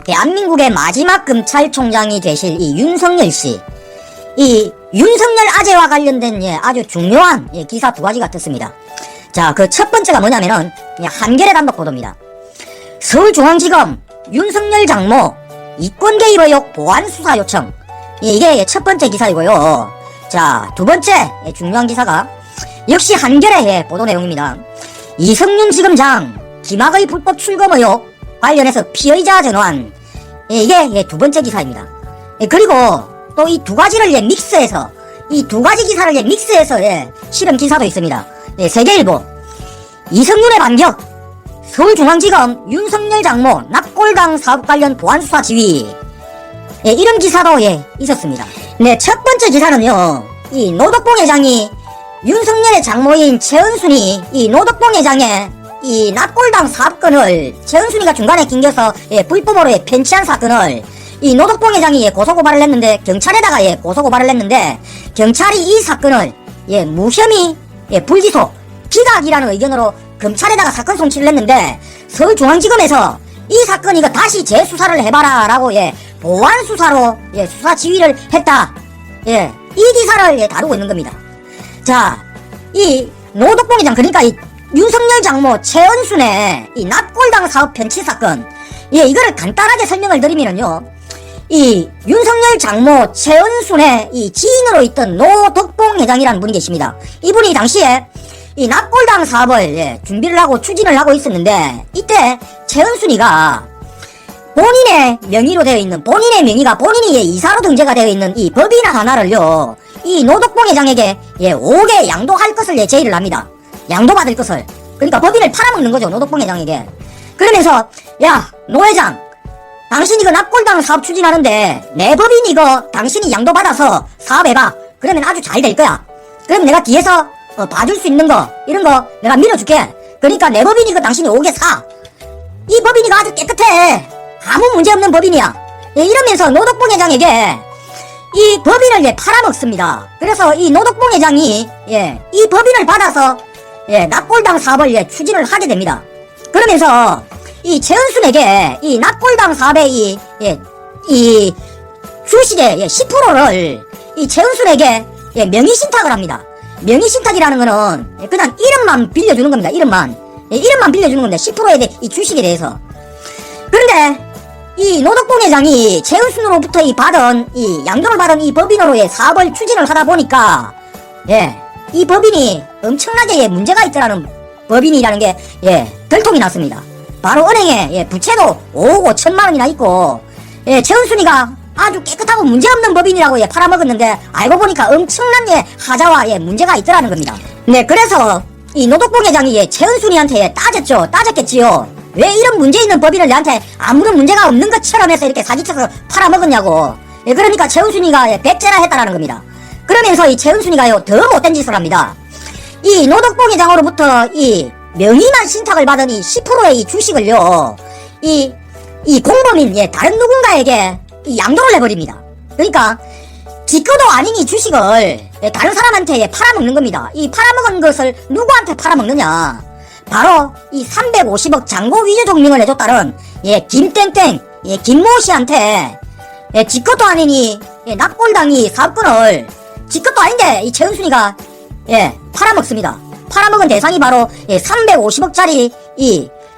대한민국의 마지막 검찰총장이 되실 이 윤석열 씨. 이 윤석열 아재와 관련된 아주 중요한 기사 두 가지가 떴습니다. 자, 그 첫 번째가 뭐냐면은 한겨레 단독 보도입니다. 서울중앙지검 윤석열 장모 이권 개입 의혹 보안 수사 요청. 이게 첫 번째 기사이고요. 자, 두 번째 중요한 기사가 역시 한겨레의 보도 내용입니다. 이성윤 지검장 김학의 불법 출금 의혹 관련해서 피의자 전환. 이게 두 번째 기사입니다. 그리고 또 이 두 가지를 믹스해서 이 두 가지 기사를 믹스해서 실은 기사도 있습니다. 세계일보 이성윤의 반격 서울중앙지검 윤석열 장모 납골당 사업 관련 보안수사 지휘. 이런 기사도 있었습니다. 네, 첫 번째 기사는요, 이 노덕봉 회장이 윤석열의 장모인 최은순이 이 노덕봉 회장의 이 납골당 사업건을 최은순이가 중간에 낑겨서 불법으로 편취한 사건을 이 노덕봉 회장이 고소고발을 했는데, 경찰에다가 고소고발을 했는데, 경찰이 이 사건을 무혐의 불기소 기각이라는 의견으로 검찰에다가 사건 송치를 했는데, 서울중앙지검에서 이 사건 이거 다시 재수사를 해봐라 라고 보완수사로 수사 지휘를 했다. 이 기사를 다루고 있는 겁니다. 자, 이 노덕봉 회장, 그러니까 이 윤석열 장모 최은순의 이 납골당 사업 편취 사건, 이거를 간단하게 설명을 드리면은요, 이 윤석열 장모 최은순의 이 지인으로 있던 노덕봉 회장이라는 분이 계십니다. 이분이 당시에 이 납골당 사업을 준비를 하고 추진을 하고 있었는데, 이때 최은순이가 본인의 명의로 되어 있는, 본인의 명의가 본인이 이사로 등재가 되어 있는 이 법인 하나를요, 이 노덕봉 회장에게 5개 양도할 것을 제의를 합니다. 양도받을 것을. 그러니까 법인을 팔아먹는 거죠, 노덕봉 회장에게. 그러면서 야, 노 회장, 당신 이거 납골당 사업 추진하는데 내 법인 이거 당신이 양도받아서 사업해봐. 그러면 아주 잘 될 거야. 그럼 내가 뒤에서 봐줄 수 있는 거, 이런 거 내가 밀어줄게. 그러니까 내 법인 이거 당신이 5개 사. 이 법인 이거 아주 깨끗해. 아무 문제없는 법인이야. 이러면서 노덕봉 회장에게 이 법인을 팔아먹습니다. 그래서 이 노덕봉 회장이 이 법인을 받아서 납골당 사업을 추진을 하게 됩니다. 그러면서 이 최은순에게 이 납골당 사업의 이 주식의 10%를 이 최은순에게 명의신탁을 합니다. 명의신탁이라는 거는 그냥 이름만 빌려주는 겁니다. 이름만 빌려주는 건데 10%에 대해 이 주식에 대해서. 그런데 이 노덕봉 회장이 최은순으로부터 이 양도를 받은 이 법인으로의 사업을 추진을 하다 보니까 이 법인이 엄청나게 문제가 있더라는 법인이라는 게 들통이 났습니다. 바로 은행에 부채도 5억 5천만 원이나 있고 최은순이가 아주 깨끗하고 문제없는 법인이라고 팔아먹었는데, 알고 보니까 엄청난 하자와 문제가 있더라는 겁니다. 네, 그래서 이 노덕봉 회장이 최은순이한테 따졌겠지요. 왜 이런 문제 있는 법인을 내한테 아무런 문제가 없는 것처럼 해서 이렇게 사기쳐서 팔아먹었냐고. 그러니까 최은순이가 백제라 했다라는 겁니다. 그러면서 이 최은순이가요, 더 못된 짓을 합니다. 이 노덕봉 회장으로부터 이 명의만 신탁을 받은 이 10%의 이 주식을요, 이 공범인 다른 누군가에게 이 양도를 해버립니다. 그러니까 지 것도 아닌 이 주식을 다른 사람한테 팔아먹는 겁니다. 이 팔아먹은 것을 누구한테 팔아먹느냐? 바로 이 350억 잔고 위조 증명을 해줬다는 김땡땡 김모 씨한테 지 것도 아닌 이 납골당이 사업권을 지 것도 아닌데 이 최은순이가 팔아먹습니다. 팔아먹은 대상이 바로 350억짜리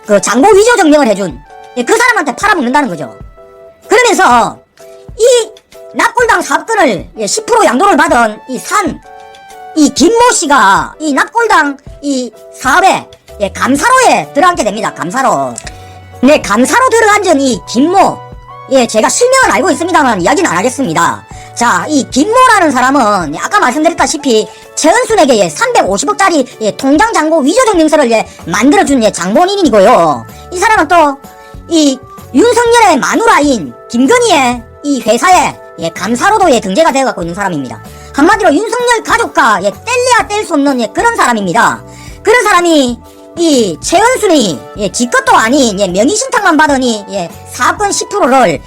그 잔고 위조 증명을 해준 그 사람한테 팔아먹는다는 거죠. 그러면서 이 납골당 사업권을 10% 양도를 받은 이 김모 씨가 이 납골당 이 사업에 감사로에 들어앉게 됩니다. 감사로. 네, 감사로 들어앉은 이 김모. 제가 실명은 알고 있습니다만 이야기는 안 하겠습니다. 자, 이 김모라는 사람은 아까 말씀드렸다시피 최은순에게 350억짜리 통장 잔고 위조 증명서를 만들어준 장본인이고요. 이 사람은 또 이 윤석열의 마누라인 김건희의 이 회사에 감사로도 등재가 되어갖고 있는 사람입니다. 한마디로 윤석열 가족과 뗄래야 뗄 수 없는 그런 사람입니다. 그런 사람이 이 최은순이 지 것도 아닌 명의신탁만 받으니 사업권 10%를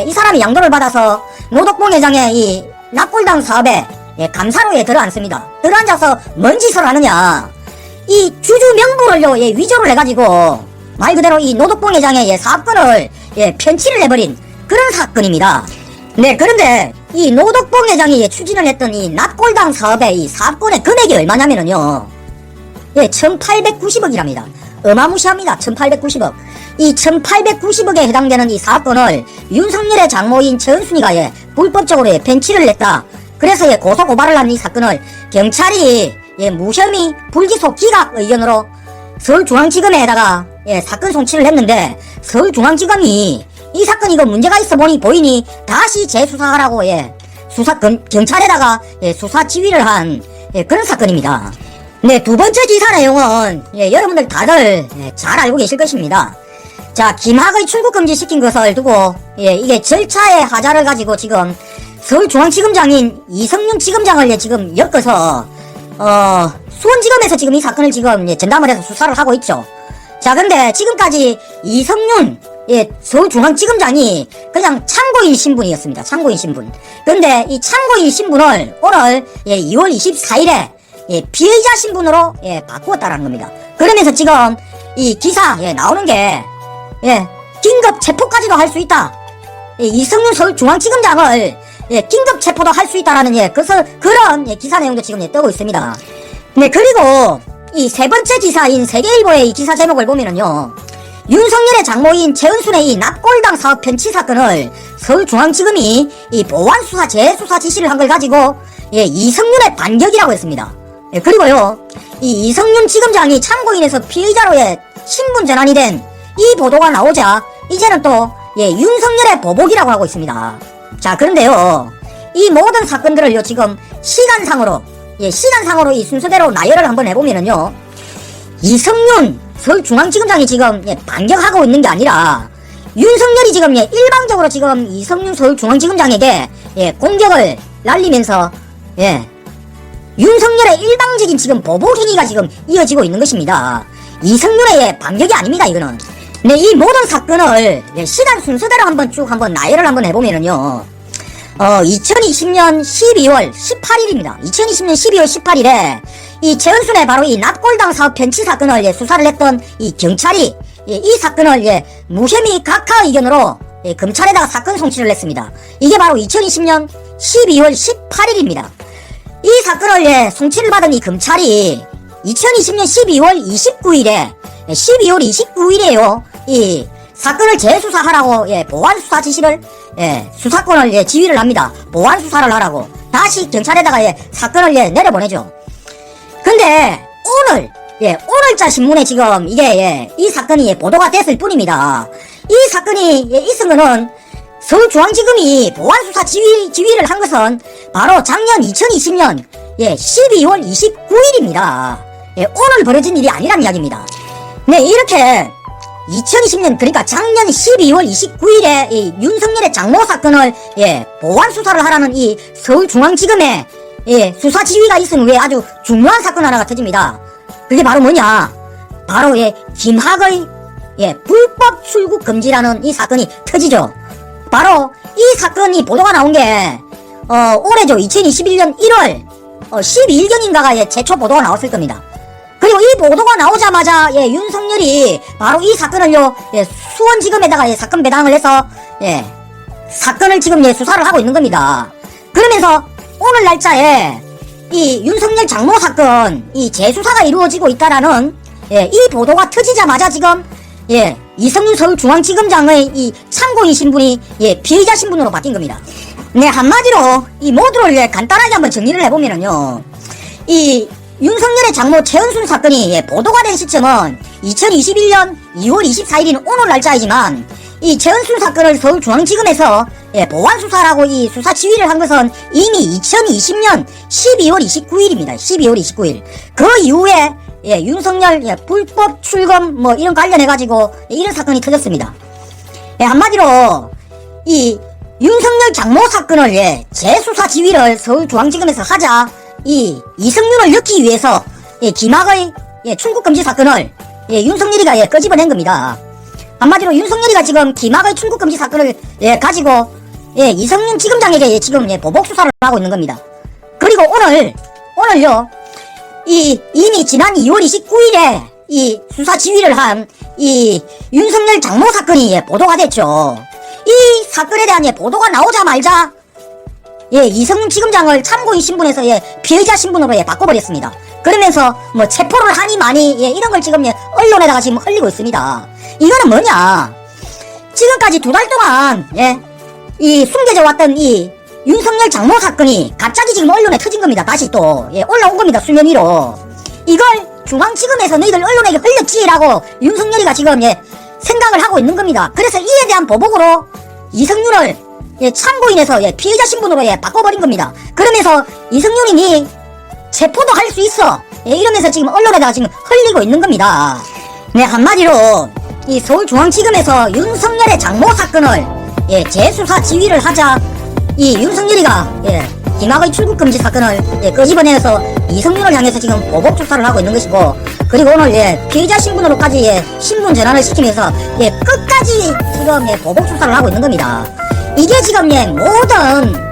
이 사람이 양도를 받아서 노덕봉 회장의 이 납골당 사업에 감사로에 들어앉습니다. 들어앉아서 뭔 짓을 하느냐, 이 주주 명부를요 위조를 해가지고 말 그대로 이 노덕봉 회장의 사업권을 예, 편취를 해버린 그런 사건입니다. 네, 그런데 이 노덕봉 회장이 추진을 했던 이 납골당 사업의 이 사건의 금액이 얼마냐면은요, 예, 1890억이랍니다. 어마무시합니다. 1890억. 이 1890억에 해당되는 이 사건을 윤석열의 장모인 최은순이가 예, 불법적으로 예, 편취를 했다. 그래서 예, 고소고발을 한 이 사건을 경찰이 예, 무혐의 불기소 기각 의견으로 서울중앙지검에다가 예, 사건 송치를 했는데, 서울중앙지검이 이 사건 이거 문제가 있어 보이니 다시 재수사하라고 예, 경찰에다가 예, 수사 지휘를 한 예, 그런 사건입니다. 네, 두 번째 기사 내용은 예, 여러분들 다들 예, 잘 알고 계실 것입니다. 자, 김학의 출국금지 시킨 것을 두고 예, 이게 절차의 하자를 가지고 지금 서울중앙지검장인 이성윤 지검장을 예, 지금 엮어서 수원지검에서 지금 이 사건을 지금 예, 전담을 해서 수사를 하고 있죠. 자, 근데 지금까지 이성윤 예, 서울중앙지검장이 그냥 참고인 신분이었습니다. 참고인 신분. 근데 이 참고인 신분을 오늘 예, 2월 24일에 예, 피의자 신분으로 예, 바꾸었다라는 겁니다. 그러면서 지금 이 기사 예, 나오는 게 예, 긴급 체포까지도 할 수 있다. 예, 이성윤 서울중앙지검장을 예, 긴급 체포도 할 수 있다라는 예, 그런 예, 기사 내용도 지금 예, 뜨고 있습니다. 네, 그리고 이 세 번째 기사인 세계일보의 이 기사 제목을 보면은요, 윤석열의 장모인 최은순의 이 납골당 사업 편취 사건을 서울중앙지검이 이 보완수사 재수사 지시를 한 걸 가지고 예, 이성윤의 반격이라고 했습니다. 예, 그리고요, 이 이성윤 지검장이 참고인에서 피의자로의 신분 전환이 된 이 보도가 나오자 이제는 또 예, 윤석열의 보복이라고 하고 있습니다. 자, 그런데요, 이 모든 사건들을요 지금 시간상으로 이 순서대로 나열을 한번 해보면은요, 이성윤 서울중앙지검장이 지금 예, 반격하고 있는 게 아니라 윤석열이 지금 예, 일방적으로 지금 이성윤 서울중앙지검장에게 예, 공격을 날리면서 예, 윤석열의 일방적인 지금 보복 행위가 지금 이어지고 있는 것입니다. 이성윤의 예, 반격이 아닙니다, 이거는. 네, 이 모든 사건을 예, 시간 순서대로 한번 나열을 한번 해보면은요, 2020년 12월 18일입니다. 2020년 12월 18일에 이 최은순의 바로 이 납골당 사업 편취 사건을 예, 수사를 했던 이 경찰이 예, 이 사건을 예, 무혐의 각하 의견으로 예, 검찰에다가 사건 송치를 했습니다. 이게 바로 2020년 12월 18일입니다. 이 사건을 예, 송치를 받은 이 검찰이 2020년 12월 29일에요. 이 사건을 재수사하라고 예, 보완수사 지시를 예, 수사권을 예, 지휘를 합니다. 보완수사를 하라고 다시 경찰에다가 예, 사건을 예, 내려보내죠. 근데 오늘자 신문에 지금 이게 예, 이 사건이 예, 보도가 됐을 뿐입니다. 이 사건이 예, 있은 거는 서울중앙지검이 보완수사 지휘를 한 것은 바로 작년 2020년 예, 12월 29일입니다. 예, 오늘 벌어진 일이 아니란 이야기입니다. 네, 이렇게 2020년 그러니까 작년 12월 29일에 이 윤석열의 장모 사건을 예, 보완수사를 하라는 이 서울중앙지검의 예, 수사 지휘가 있은 후에 아주 중요한 사건 하나가 터집니다. 그게 바로 뭐냐? 바로 예, 김학의 예, 불법 출국 금지라는 이 사건이 터지죠. 바로 이 사건이 보도가 나온 게 올해죠. 2021년 1월 12일경인가가 예, 최초 보도가 나왔을 겁니다. 그리고 이 보도가 나오자마자 예, 윤석열이 바로 이 사건을요 예, 수원지검에다가 예, 사건 배당을 해서 예, 사건을 지금 예, 수사를 하고 있는 겁니다. 그러면서 오늘 날짜에 이 윤석열 장모 사건 이 재수사가 이루어지고 있다라는 예, 이 보도가 터지자마자 지금 예, 이성윤 서울중앙지검장의 이 참고인 신분이 예, 피의자 신분으로 바뀐 겁니다. 네, 한마디로 이 모두를 예, 간단하게 한번 정리를 해보면은요, 이 윤석열의 장모 최은순 사건이 예, 보도가 된 시점은 2021년 2월 24일인 오늘 날짜이지만 이 최은순 사건을 서울중앙지검에서 예, 보완수사라고 이 수사 지휘를 한 것은 이미 2020년 12월 29일입니다. 12월 29일. 그 이후에 예, 윤석열 예, 불법 출금 뭐 이런 관련해가지고 예, 이런 사건이 터졌습니다. 예, 한마디로 이 윤석열 장모 사건을 예, 재수사 지휘를 서울중앙지검에서 하자 이 이성윤을 넣기 위해서 예, 김학의 예, 출국금지 사건을 예, 윤석열이가 예, 끄집어낸 겁니다. 한마디로 윤석열이가 지금 김학의 출국금지 사건을 예, 가지고 예, 이성윤 지검장에게 예, 지금 예, 보복 수사를 하고 있는 겁니다. 그리고 오늘요 이미 지난 2월 29일에 이 수사 지휘를 한 이 윤석열 장모 사건이 보도가 됐죠. 이 사건에 대한 보도가 나오자마자 이성지검장을 참고인 신분에서 피의자 신분으로 바꿔버렸습니다. 그러면서 뭐 체포를 하니 마니 이런 걸 지금 언론에다가 지금 흘리고 있습니다. 이거는 뭐냐? 지금까지 2달 동안 이 숨겨져 왔던 이 윤석열 장모 사건이 갑자기 지금 언론에 터진 겁니다. 다시 또 올라온 겁니다. 수면 위로. 이걸 중앙지검에서 너희들 언론에게 흘렸지라고 윤석열이가 지금 생각을 하고 있는 겁니다. 그래서 이에 대한 보복으로 이성윤을 참고인에서 피해자 신분으로 바꿔버린 겁니다. 그러면서 이성윤이 체포도 할 수 있어 이러면서 지금 언론에다가 지금 흘리고 있는 겁니다. 한마디로 이 서울중앙지검에서 윤석열의 장모 사건을 재수사 지휘를 하자 이 윤석열이가 김학의 출국금지 사건을 끄집어내서 이성윤을 향해서 지금 보복 수사를 하고 있는 것이고, 그리고 오늘 피의자 신분으로까지 신분 전환을 시키면서 끝까지 지금 보복 수사를 하고 있는 겁니다. 이게 지금 모든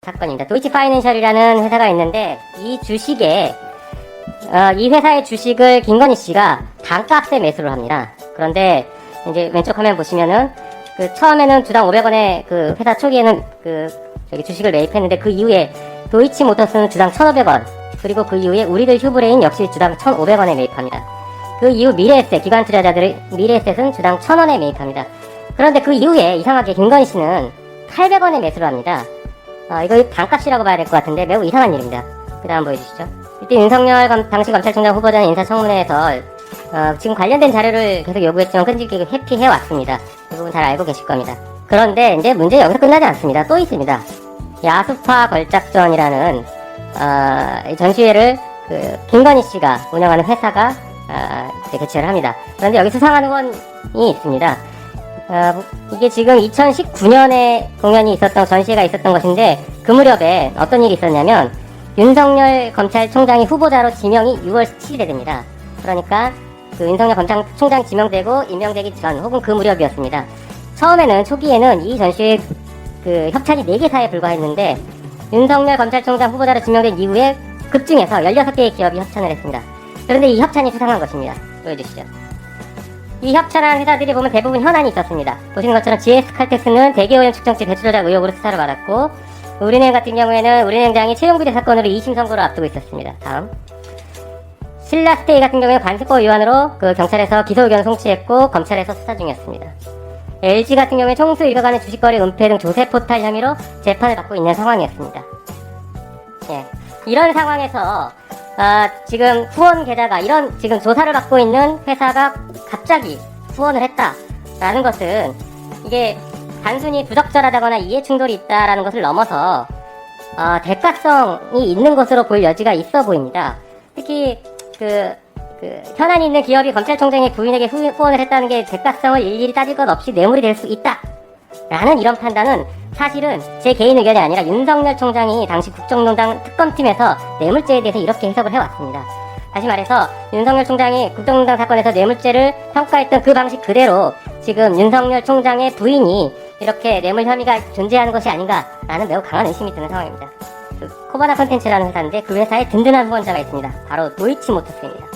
사건입니다. 도이치파이낸셜이라는 회사가 있는데 이 주식에 이 회사의 주식을 김건희 씨가 단값에 매수를 합니다. 그런데 이제 왼쪽 화면 보시면은 처음에는 주당 500원에 회사 초기에는 주식을 매입했는데 그 이후에 도이치모터스는 주당 1,500원, 그리고 그 이후에 우리들 휴브레인 역시 주당 1,500원에 매입합니다. 그 이후 미래에셋, 기관 투자자들의 미래에셋은 주당 1,000원에 매입합니다. 그런데 그 이후에 이상하게 김건희 씨는 800원에 매수를 합니다. 이거 단값이라고 봐야 될 것 같은데 매우 이상한 일입니다. 그 다음 보여주시죠. 이때 윤석열 당시 검찰총장 후보자는 인사청문회에서 지금 관련된 자료를 계속 요구했지만 끈질기게 회피해왔습니다. 그 부분 잘 알고 계실 겁니다. 그런데 이제 문제 여기서 끝나지 않습니다. 또 있습니다. 야수파 걸작전이라는 전시회를 김건희 씨가 운영하는 회사가 개최를 합니다. 그런데 여기 수상한 후원이 있습니다. 이게 지금 2019년에 공연이 있었던, 전시회가 있었던 것인데 그 무렵에 어떤 일이 있었냐면 윤석열 검찰총장이 후보자로 지명이 6월 17일에 됩니다. 그러니까 윤석열 검찰총장 지명되고 임명되기 전 혹은 그 무렵이었습니다. 처음에는 초기에는 이 전시회 협찬이 4개사에 불과했는데 윤석열 검찰총장 후보자로 지명된 이후에 급증해서 16개의 기업이 협찬을 했습니다. 그런데 이 협찬이 수상한 것입니다. 보여주시죠. 이 협찬한 회사들이 보면 대부분 현안이 있었습니다. 보시는 것처럼 GS칼텍스는 대기오염 측정치 배출 조작 의혹으로 수사를 받았고, 우리은행 같은 경우에는 우리은행장이 채용비리 사건으로 2심 선고를 앞두고 있었습니다. 다음, 신라스테이 같은 경우에는 관세법 위반으로 경찰에서 기소 의견을 송치했고 검찰에서 수사 중이었습니다. LG 같은 경우에 총수 일가간의 주식거래 은폐 등 조세 포탈 혐의로 재판을 받고 있는 상황이었습니다. 이런 상황에서 지금 후원 계좌가 지금 조사를 받고 있는 회사가 갑자기 후원을 했다라는 것은 이게 단순히 부적절하다거나 이해충돌이 있다라는 것을 넘어서 대가성이 있는 것으로 볼 여지가 있어 보입니다. 특히 현안이 있는 기업이 검찰총장의 부인에게 후원을 했다는 게 대가성을 일일이 따질 것 없이 뇌물이 될 수 있다라는 이런 판단은 사실은 제 개인 의견이 아니라 윤석열 총장이 당시 국정농단 특검팀에서 뇌물죄에 대해서 이렇게 해석을 해왔습니다. 다시 말해서 윤석열 총장이 국정농단 사건에서 뇌물죄를 평가했던 그 방식 그대로 지금 윤석열 총장의 부인이 이렇게 뇌물 혐의가 존재하는 것이 아닌가라는 매우 강한 의심이 드는 상황입니다. 코바나 컨텐츠라는 회사인데 그 회사에 든든한 후원자가 있습니다. 바로 도이치모터스입니다.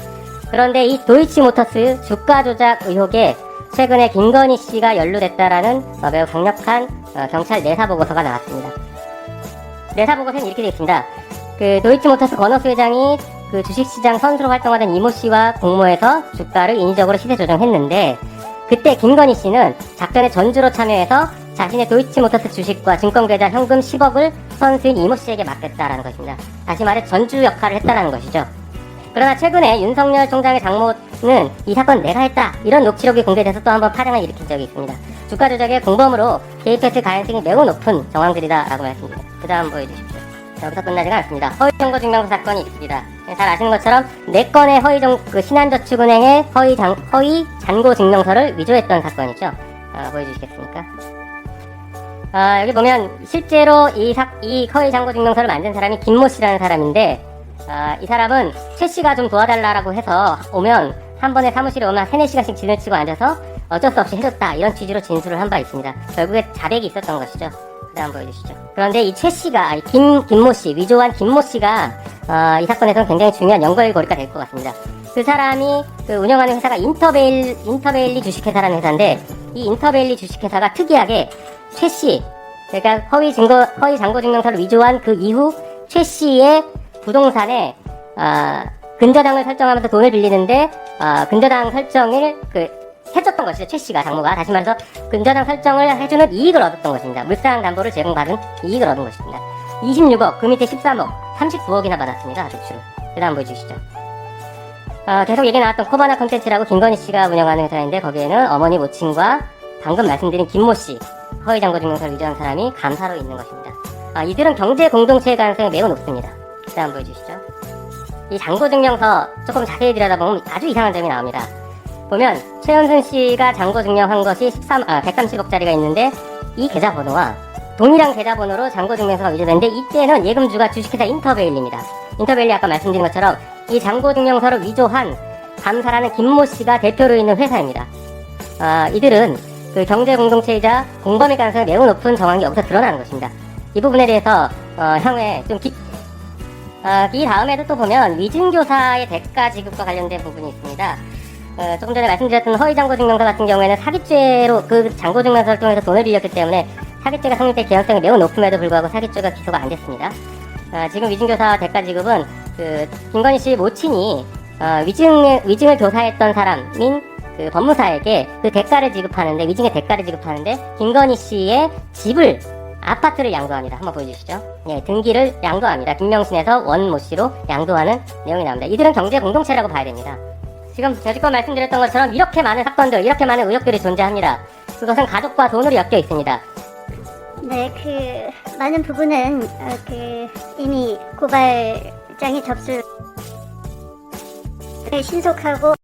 그런데 이 도이치모터스 주가 조작 의혹에 최근에 김건희 씨가 연루됐다라는 매우 강력한 경찰 내사 보고서가 나왔습니다. 내사 보고서는 이렇게 되어 있습니다. 그 도이치모터스 권오수 회장이 그 주식시장 선수로 활동하던 이모 씨와 공모해서 주가를 인위적으로 시세 조정했는데 그때 김건희 씨는 작전에 전주로 참여해서 자신의 도이치모터스 주식과 증권계좌 현금 10억을 선수인 이모 씨에게 맡겼다라는 것입니다. 다시 말해 전주 역할을 했다라는 것이죠. 그러나 최근에 윤석열 총장의 장모는 이 사건 내가 했다 이런 녹취록이 공개돼서 또 한번 파장을 일으킨 적이 있습니다. 주가 조작의 공범으로 개입했을 가능성이 매우 높은 정황들이다라고 말씀드립니다. 그 다음 보여주십시오. 여기서 끝나지가 않습니다. 허위정보증명서 사건이 있습니다. 잘 아시는 것처럼 4건의 신한저축은행의 허위 잔고증명서를 위조했던 사건이죠. 보여주시겠습니까? 여기 보면 실제로 이 허위 잔고증명서를 만든 사람이 김모 씨라는 사람인데 이 사람은 최 씨가 좀 도와달라고 해서 오면 한 번에 사무실에 오면 3-4시간씩 진을 치고 앉아서 어쩔 수 없이 해줬다 이런 취지로 진술을 한 바 있습니다. 결국에 자백이 있었던 것이죠. 그 다음 보여주시죠. 그런데 이 최 씨가 김모 씨, 위조한 김모 씨가 이 사건에서는 굉장히 중요한 연결고리가 될 것 같습니다. 그 사람이 운영하는 회사가 인터베일리 주식회사라는 회사인데 이 인터베일리 주식회사가 특이하게 최 씨, 그러니까 허위 잔고증명서를 위조한 그 이후 최 씨의 부동산에 근저당을 설정하면서 돈을 빌리는데 근저당 설정을 해줬던 것이죠. 최 씨가 장모가 다시 말해서 근저당 설정을 해주는 이익을 얻었던 것입니다. 물상 담보를 제공받은 이익을 얻은 것입니다. 26억, 그 밑에 13억, 39억이나 받았습니다. 대출. 그 다음 보여주시죠. 계속 얘기 나왔던 코바나 컨텐츠라고 김건희 씨가 운영하는 회사인데 거기에는 어머니 모친과 방금 말씀드린 김모 씨, 허위 잔고증명서를 위조한 사람이 감사로 있는 것입니다. 이들은 경제 공동체의 가능성이 매우 높습니다. 그 다음 보여주시죠. 이 잔고증명서 조금 자세히 들여다보면 아주 이상한 점이 나옵니다. 보면 최은순 씨가 잔고증명한 것이 130억짜리가 있는데 이 계좌번호와 동일한 계좌번호로 잔고증명서가 위조됐는데 이때는 예금주가 주식회사 인터베일리입니다. 인터베일리 아까 말씀드린 것처럼 이 잔고증명서를 위조한 감사라는 김모 씨가 대표로 있는 회사입니다. 이들은 그 경제공동체이자 공범일 가능성이 매우 높은 정황이 여기서 드러나는 것입니다. 이 부분에 대해서 향후에 좀 이 다음에도 또 보면 위증교사의 대가 지급과 관련된 부분이 있습니다. 조금 전에 말씀드렸던 허위잔고증명서 같은 경우에는 사기죄로 그 잔고증명서를 통해서 돈을 빌렸기 때문에 사기죄가 성립될 개연성이 매우 높음에도 불구하고 사기죄가 기소가 안 됐습니다. 지금 위증교사 대가 지급은 김건희 씨 모친이 위증을 교사했던 사람인 그 법무사에게 그 대가를 지급하는데 위증의 대가를 지급하는데 김건희 씨의 집을 아파트를 양도합니다. 한번 보여주시죠. 예, 등기를 양도합니다. 김명신에서 원모 씨로 양도하는 내용이 나옵니다. 이들은 경제 공동체라고 봐야 됩니다. 지금 여지껏 말씀드렸던 것처럼 이렇게 많은 사건들, 이렇게 많은 의혹들이 존재합니다. 그것은 가족과 돈으로 엮여 있습니다. 네, 많은 부분은 이미 고발장이 접수 신속하고